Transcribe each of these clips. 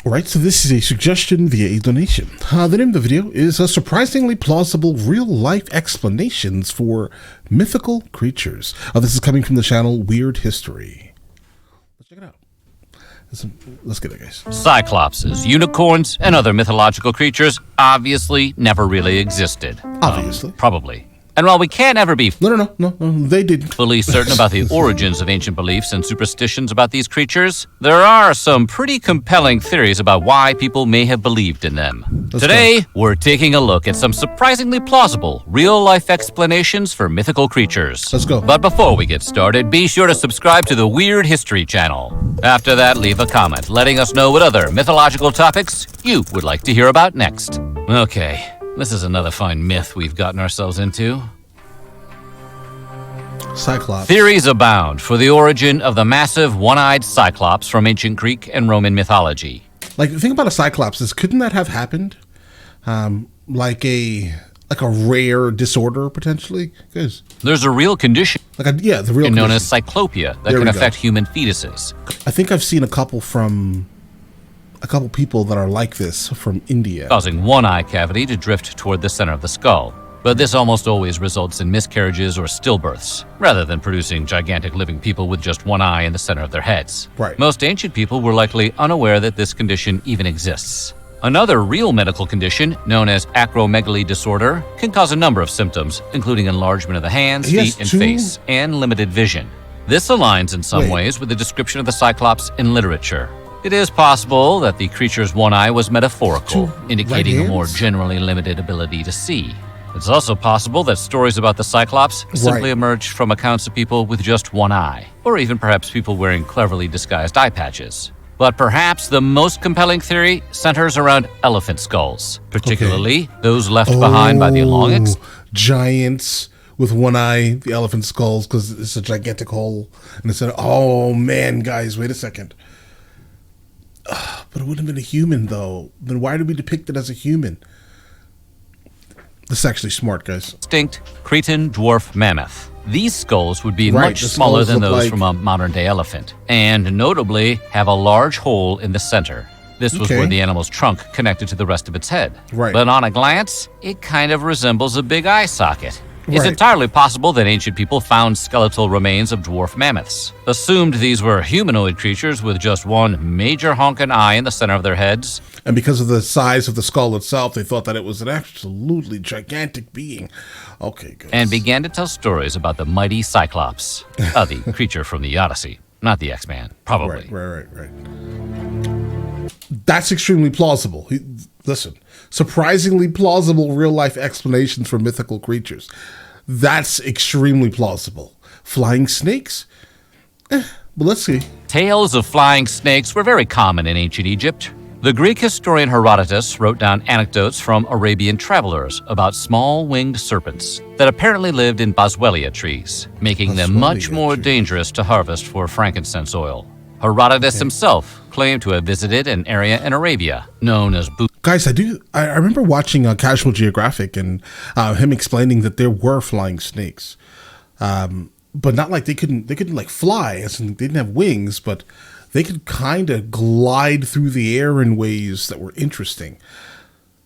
Alright, so this is a suggestion via a donation. The name of the video is Surprisingly Plausible Real-Life Explanations for Mythical Creatures. This is coming from the channel Weird History. Let's check it out. Let's get it, guys. Cyclopses, unicorns, and other mythological creatures obviously never really existed. Obviously. Probably. And while we can't ever be No, they didn't. fully certain about the origins of ancient beliefs and superstitions about these creatures, there are some pretty compelling theories about why people may have believed in them. Today, we're taking a look at some surprisingly plausible, real-life explanations for mythical creatures. Let's go. But before we get started, be sure to subscribe to the Weird History channel. After that, leave a comment letting us know what other mythological topics you would like to hear about next. Okay. This is another fine myth we've gotten ourselves into. Cyclops. Theories abound for the origin of the massive one-eyed Cyclops from ancient Greek and Roman mythology. Like, the thing about a Cyclops is, couldn't that have happened? Like a rare disorder, potentially? Because there's a real condition the real condition known as cyclopia that can affect human fetuses. I think I've seen a couple people that are like this from India, Causing one eye cavity to drift toward the center of the skull. But this almost always results in miscarriages or stillbirths, rather than producing gigantic living people with just one eye in the center of their heads. Right. Most ancient people were likely unaware that this condition even exists. Another real medical condition, known as acromegaly disorder, can cause a number of symptoms, including enlargement of the hands, feet, and face, and limited vision. This aligns in some ways with the description of the Cyclops in literature. It is possible that the creature's one eye was metaphorical, indicating a more generally limited ability to see. It's also possible that stories about the Cyclops simply emerged from accounts of people with just one eye, or even perhaps people wearing cleverly disguised eye patches. But perhaps the most compelling theory centers around elephant skulls, particularly those left behind by the long giants with one eye, the elephant skulls, because it's a gigantic hole. And it's oh man, guys, wait a second. But it wouldn't have been a human, though. Then why did we depict it as a human? This is actually smart, guys. Extinct Cretan dwarf mammoth. These skulls would be much smaller than those from a modern-day elephant, and notably have a large hole in the center. This was where the animal's trunk connected to the rest of its head. But on a glance, it kind of resembles a big eye socket. It's entirely possible that ancient people found skeletal remains of dwarf mammoths, assumed these were humanoid creatures with just one major honking eye in the center of their heads. And because of the size of the skull itself, they thought that it was an absolutely gigantic being. Okay, good. And began to tell stories about the mighty Cyclops, the creature from the Odyssey, not the X-Man, probably. Right. That's extremely plausible. Listen, surprisingly plausible real-life explanations for mythical creatures. That's extremely plausible. Flying snakes? Well, let's see. Tales of flying snakes were very common in ancient Egypt. The Greek historian Herodotus wrote down anecdotes from Arabian travelers about small winged serpents that apparently lived in boswellia trees, making them much more dangerous to harvest for frankincense oil. Herodotus himself claimed to have visited an area in Arabia known as Guys, I remember watching Casual Geographic and him explaining that there were flying snakes, but not like they couldn't like fly, as in they didn't have wings, but they could kind of glide through the air in ways that were interesting.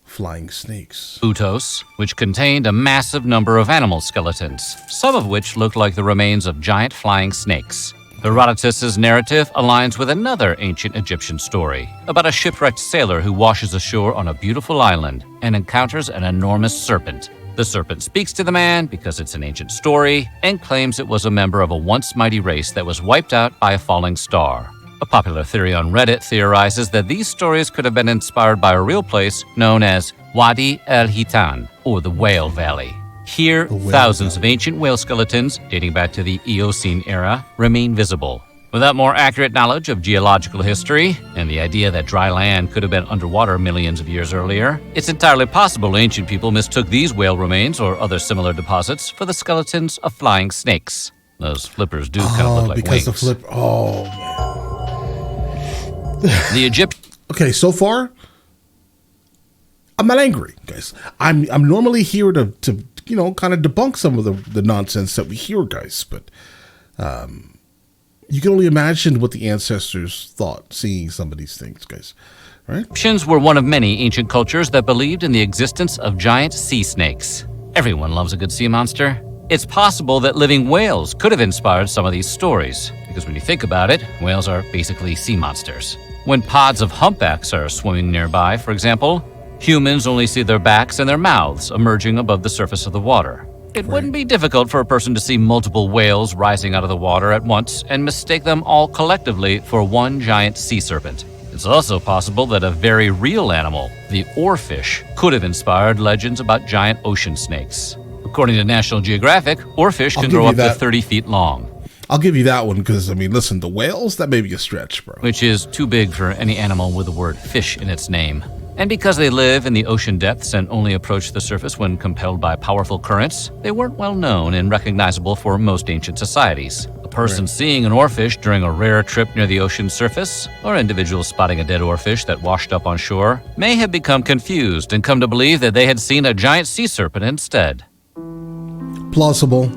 Flying snakes. Butos, which contained a massive number of animal skeletons, some of which looked like the remains of giant flying snakes. Herodotus' narrative aligns with another ancient Egyptian story about a shipwrecked sailor who washes ashore on a beautiful island and encounters an enormous serpent. The serpent speaks to the man because it's an ancient story and claims it was a member of a once mighty race that was wiped out by a falling star. A popular theory on Reddit theorizes that these stories could have been inspired by a real place known as Wadi el-Hitan, or the Whale Valley. Here, thousands of ancient whale skeletons, dating back to the Eocene era, remain visible. Without more accurate knowledge of geological history, and the idea that dry land could have been underwater millions of years earlier, it's entirely possible ancient people mistook these whale remains or other similar deposits for the skeletons of flying snakes. Those flippers do kind of look like wings. The Egypt. Okay, so far, I'm not angry, guys. I'm normally here to kind of debunk some of the nonsense that we hear, guys. But You can only imagine what the ancestors thought seeing some of these things, guys. Right? Egyptians were one of many ancient cultures that believed in the existence of giant sea snakes. Everyone loves a good sea monster. It's possible that living whales could have inspired some of these stories, because when you think about it, whales are basically sea monsters. When pods of humpbacks are swimming nearby, for example, humans only see their backs and their mouths emerging above the surface of the water. It wouldn't be difficult for a person to see multiple whales rising out of the water at once and mistake them all collectively for one giant sea serpent. It's also possible that a very real animal, the oarfish, could have inspired legends about giant ocean snakes. According to National Geographic, oarfish can grow up to 30 feet long. I'll give you that one because, I mean, listen, the whales, that may be a stretch, bro. Which is too big for any animal with the word fish in its name. And because they live in the ocean depths and only approach the surface when compelled by powerful currents, they weren't well known and recognizable for most ancient societies. A person seeing an oarfish during a rare trip near the ocean's surface, or individuals spotting a dead oarfish that washed up on shore, may have become confused and come to believe that they had seen a giant sea serpent instead. Plausible.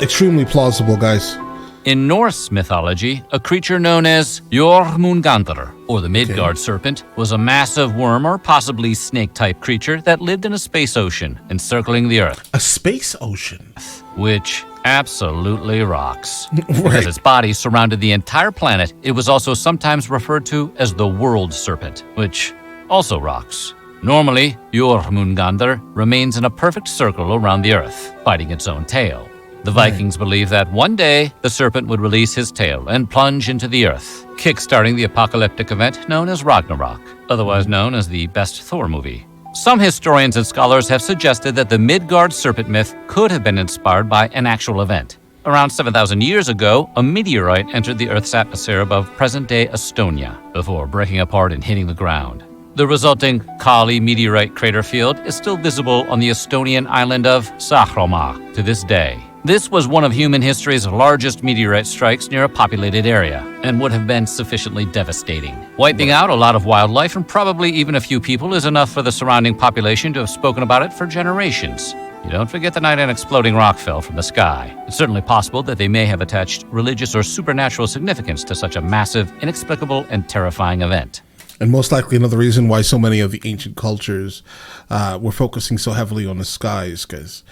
Extremely plausible, guys. In Norse mythology, a creature known as Jormungandr, or the Midgard serpent, was a massive worm or possibly snake-type creature that lived in a space ocean encircling the Earth. A space ocean? Which absolutely rocks. Because its body surrounded the entire planet, it was also sometimes referred to as the World Serpent, which also rocks. Normally, Jormungandr remains in a perfect circle around the Earth, biting its own tail. The Vikings believed that one day the serpent would release his tail and plunge into the earth, kickstarting the apocalyptic event known as Ragnarok, otherwise known as the best Thor movie. Some historians and scholars have suggested that the Midgard serpent myth could have been inspired by an actual event. Around 7,000 years ago, a meteorite entered the Earth's atmosphere above present-day Estonia before breaking apart and hitting the ground. The resulting Kali meteorite crater field is still visible on the Estonian island of Saaremaa to this day. This was one of human history's largest meteorite strikes near a populated area, and would have been sufficiently devastating. Wiping out a lot of wildlife and probably even a few people is enough for the surrounding population to have spoken about it for generations. You don't forget the night an exploding rock fell from the sky. It's certainly possible that they may have attached religious or supernatural significance to such a massive, inexplicable, and terrifying event. And most likely another reason why so many of the ancient cultures were focusing so heavily on the skies, because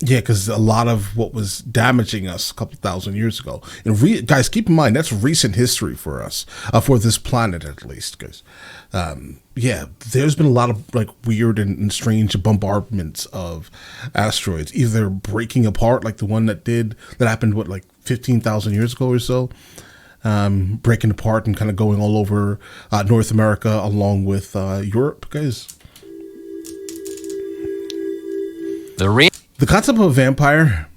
because a lot of what was damaging us a couple thousand years ago. And guys, keep in mind, that's recent history for us, for this planet at least, guys. There's been a lot of like weird and strange bombardments of asteroids, either breaking apart, like the one that happened, 15,000 years ago or so, breaking apart and kind of going all over North America along with Europe, guys. The concept of a vampire,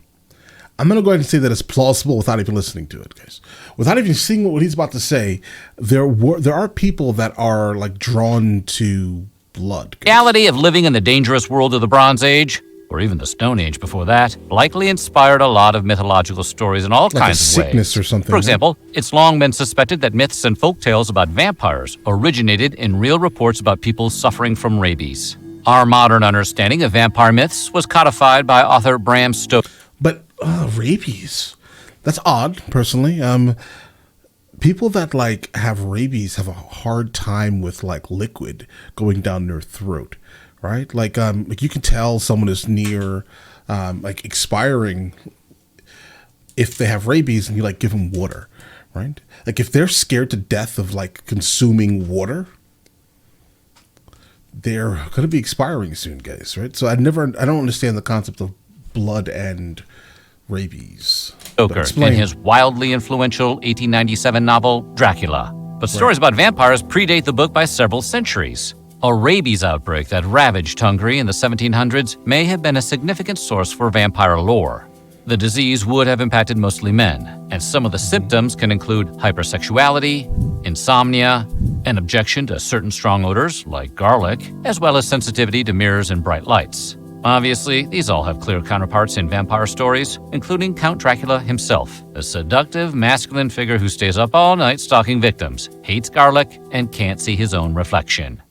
I'm going to go ahead and say that it's plausible without even listening to it, guys. Without even seeing what he's about to say, there are people that are like drawn to blood. The reality of living in the dangerous world of the Bronze Age, or even the Stone Age before that, likely inspired a lot of mythological stories in all kinds of ways. Sickness or something. For example, it's long been suspected that myths and folktales about vampires originated in real reports about people suffering from rabies. Our modern understanding of vampire myths was codified by author Bram Stoker. But rabies, that's odd, personally. People that like have rabies have a hard time with like liquid going down their throat, right? Like you can tell someone is near expiring if they have rabies, and you like give them water, right? Like if they're scared to death of like consuming water, they're going to be expiring soon, guys, right? So I don't understand the concept of blood and rabies. Stoker in his wildly influential 1897 novel, Dracula. But stories about vampires predate the book by several centuries. A rabies outbreak that ravaged Hungary in the 1700s may have been a significant source for vampire lore. The disease would have impacted mostly men, and some of the symptoms can include hypersexuality, insomnia, an objection to certain strong odors, like garlic, as well as sensitivity to mirrors and bright lights. Obviously, these all have clear counterparts in vampire stories, including Count Dracula himself, a seductive, masculine figure who stays up all night stalking victims, hates garlic, and can't see his own reflection.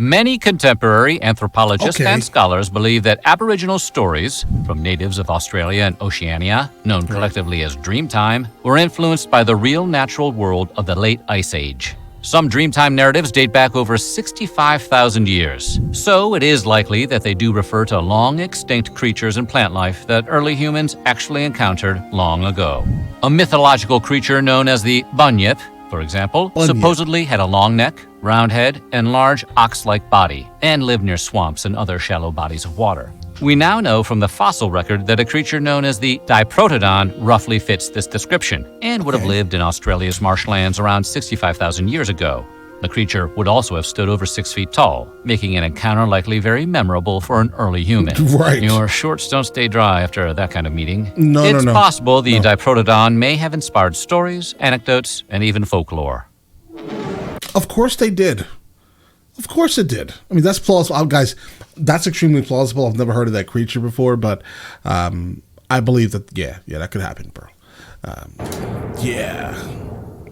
Many contemporary anthropologists Okay. and scholars believe that Aboriginal stories from natives of Australia and Oceania, known collectively as Dreamtime, were influenced by the real natural world of the late Ice Age. Some Dreamtime narratives date back over 65,000 years, so it is likely that they do refer to long-extinct creatures and plant life that early humans actually encountered long ago. A mythological creature known as the Bunyip, for example, supposedly had a long neck, round head, and large ox-like body, and lived near swamps and other shallow bodies of water. We now know from the fossil record that a creature known as the Diprotodon roughly fits this description and would have lived in Australia's marshlands around 65,000 years ago. The creature would also have stood over 6 feet tall, making an encounter likely very memorable for an early human. Right. Your shorts don't stay dry after that kind of meeting. No. It's possible the Diprotodon may have inspired stories, anecdotes, and even folklore. Of course they did. Of course it did. I mean, that's plausible. Guys, that's extremely plausible. I've never heard of that creature before, but I believe that, yeah, that could happen, bro. Yeah.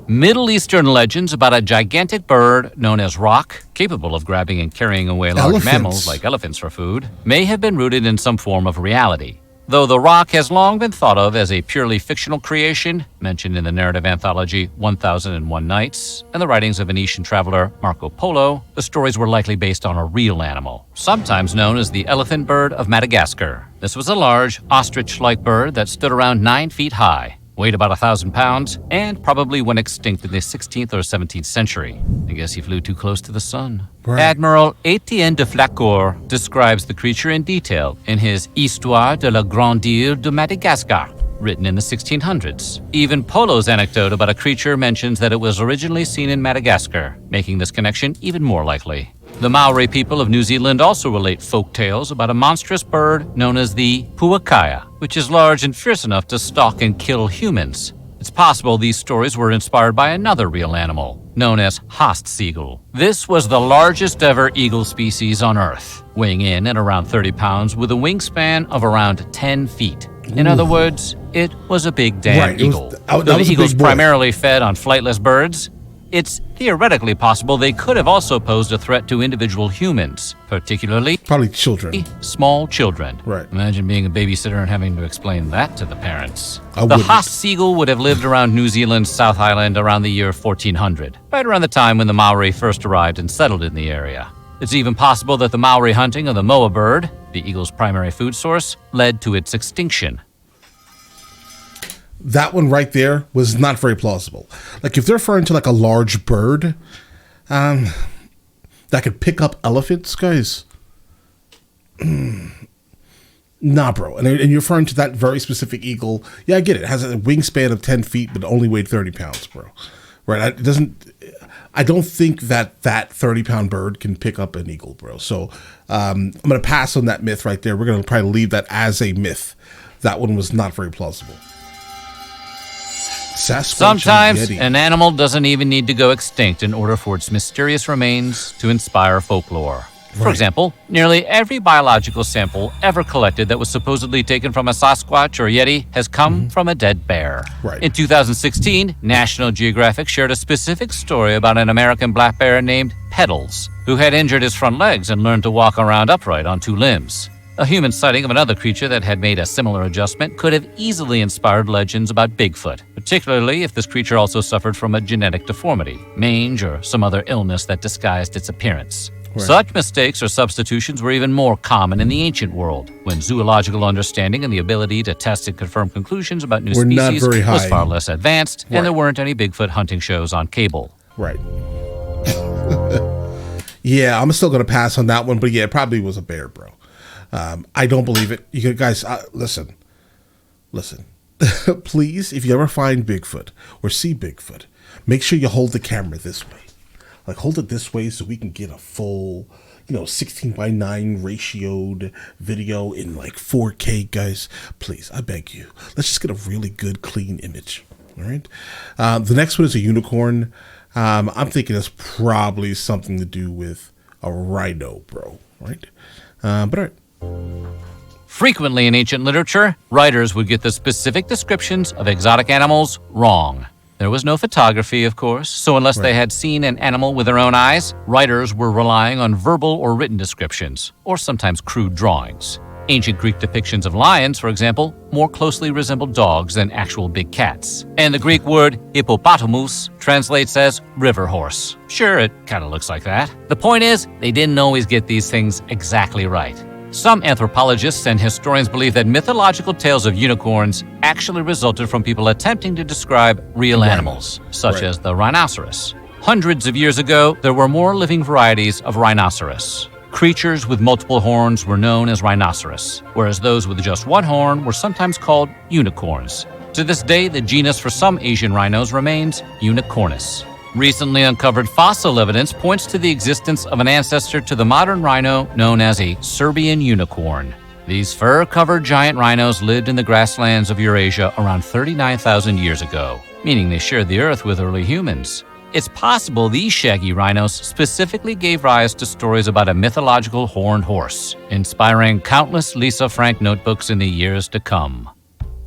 Middle Eastern legends about a gigantic bird known as Roc, capable of grabbing and carrying away large mammals like elephants for food, may have been rooted in some form of reality. Though the Roc has long been thought of as a purely fictional creation, mentioned in the narrative anthology 1001 Nights and the writings of Venetian traveler Marco Polo, the stories were likely based on a real animal, sometimes known as the elephant bird of Madagascar. This was a large, ostrich-like bird that stood around 9 feet high, weighed about 1,000 pounds, and probably went extinct in the 16th or 17th century. I guess he flew too close to the sun. Right. Admiral Etienne de Flacourt describes the creature in detail in his Histoire de la Grande Île de Madagascar, written in the 1600s. Even Polo's anecdote about a creature mentions that it was originally seen in Madagascar, making this connection even more likely. The Maori people of New Zealand also relate folk tales about a monstrous bird known as the puakaya, which is large and fierce enough to stalk and kill humans. It's possible these stories were inspired by another real animal, known as Haastseagull. This was the largest ever eagle species on Earth, weighing in at around 30 pounds with a wingspan of around 10 feet. In other words, it was a big damn eagle. Though the eagles primarily fed on flightless birds, it's theoretically possible they could have also posed a threat to individual humans, particularly probably children. Small children. Right. Imagine being a babysitter and having to explain that to the parents. The wouldn't. Haastseagull would have lived around New Zealand's South Island around the year 1400, right around the time when the Maori first arrived and settled in the area. It's even possible that the Maori hunting of the moa bird, the eagle's primary food source, led to its extinction. That one right there was not very plausible. Like, if they're referring to like a large bird that could pick up elephants, guys, nah, bro. And you're referring to that very specific eagle. Yeah, I get it. It has a wingspan of 10 feet, but only weighed 30 pounds, bro. Right? I don't think that 30-pound bird can pick up an eagle, bro. So I'm going to pass on that myth right there. We're going to probably leave that as a myth. That one was not very plausible. SASQUATCH Sometimes YETI. an animal doesn't even need to go extinct in order for its mysterious remains to inspire folklore. For Right. example, nearly every biological sample ever collected that was supposedly taken from a Sasquatch or Yeti has come from a dead bear. Right. In 2016, National Geographic shared a specific story about an American black bear named Pedals, who had injured his front legs and learned to walk around upright on 2 limbs. A human sighting of another creature that had made a similar adjustment could have easily inspired legends about Bigfoot, particularly if this creature also suffered from a genetic deformity, mange, or some other illness that disguised its appearance. Right. Such mistakes or substitutions were even more common in the ancient world, when zoological understanding and the ability to test and confirm conclusions about new Were not species very was high. far less advanced, Right. and there weren't any Bigfoot hunting shows on cable. Right. Yeah, I'm still going to pass on that one, but yeah, it probably was a bear, bro. I don't believe it. You guys, listen. Please, if you ever find Bigfoot or see Bigfoot, make sure you hold the camera this way. Like, hold it this way so we can get a full, 16:9 ratioed video in like 4K, guys. Please, I beg you. Let's just get a really good, clean image. All right. The next one is a unicorn. I'm thinking it's probably something to do with a rhino, bro. Right? But all right. Frequently in ancient literature, writers would get the specific descriptions of exotic animals wrong. There was no photography, of course, so unless they had seen an animal with their own eyes, writers were relying on verbal or written descriptions, or sometimes crude drawings. Ancient Greek depictions of lions, for example, more closely resembled dogs than actual big cats. And the Greek word hippopotamus translates as river horse. Sure, it kind of looks like that. The point is, they didn't always get these things exactly right. Some anthropologists and historians believe that mythological tales of unicorns actually resulted from people attempting to describe real animals, such as the rhinoceros. Hundreds of years ago, there were more living varieties of rhinoceros. Creatures with multiple horns were known as rhinoceros, whereas those with just one horn were sometimes called unicorns. To this day, the genus for some Asian rhinos remains Unicornus. Recently uncovered fossil evidence points to the existence of an ancestor to the modern rhino known as a Serbian unicorn. These fur-covered giant rhinos lived in the grasslands of Eurasia around 39,000 years ago, meaning they shared the earth with early humans. It's possible these shaggy rhinos specifically gave rise to stories about a mythological horned horse, inspiring countless Lisa Frank notebooks in the years to come.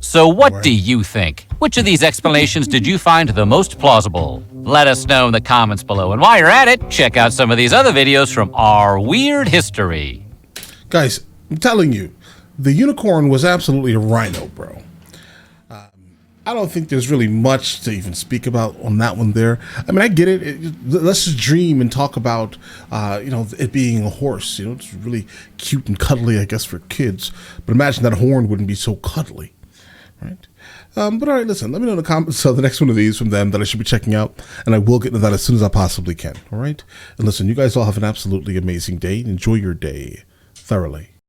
So what do you think? Which of these explanations did you find the most plausible? Let us know in the comments below. And while you're at it, check out some of these other videos from our weird history. Guys, I'm telling you, the unicorn was absolutely a rhino, bro. I don't think there's really much to even speak about on that one there. I mean, I get it. Let's just dream and talk about, it being a horse. It's really cute and cuddly, I guess, for kids. But imagine that horn wouldn't be so cuddly. Right. But all right, listen, let me know in the comments so the next one of these from them that I should be checking out, and I will get into that as soon as I possibly can. All right. And listen, you guys all have an absolutely amazing day. Enjoy your day thoroughly.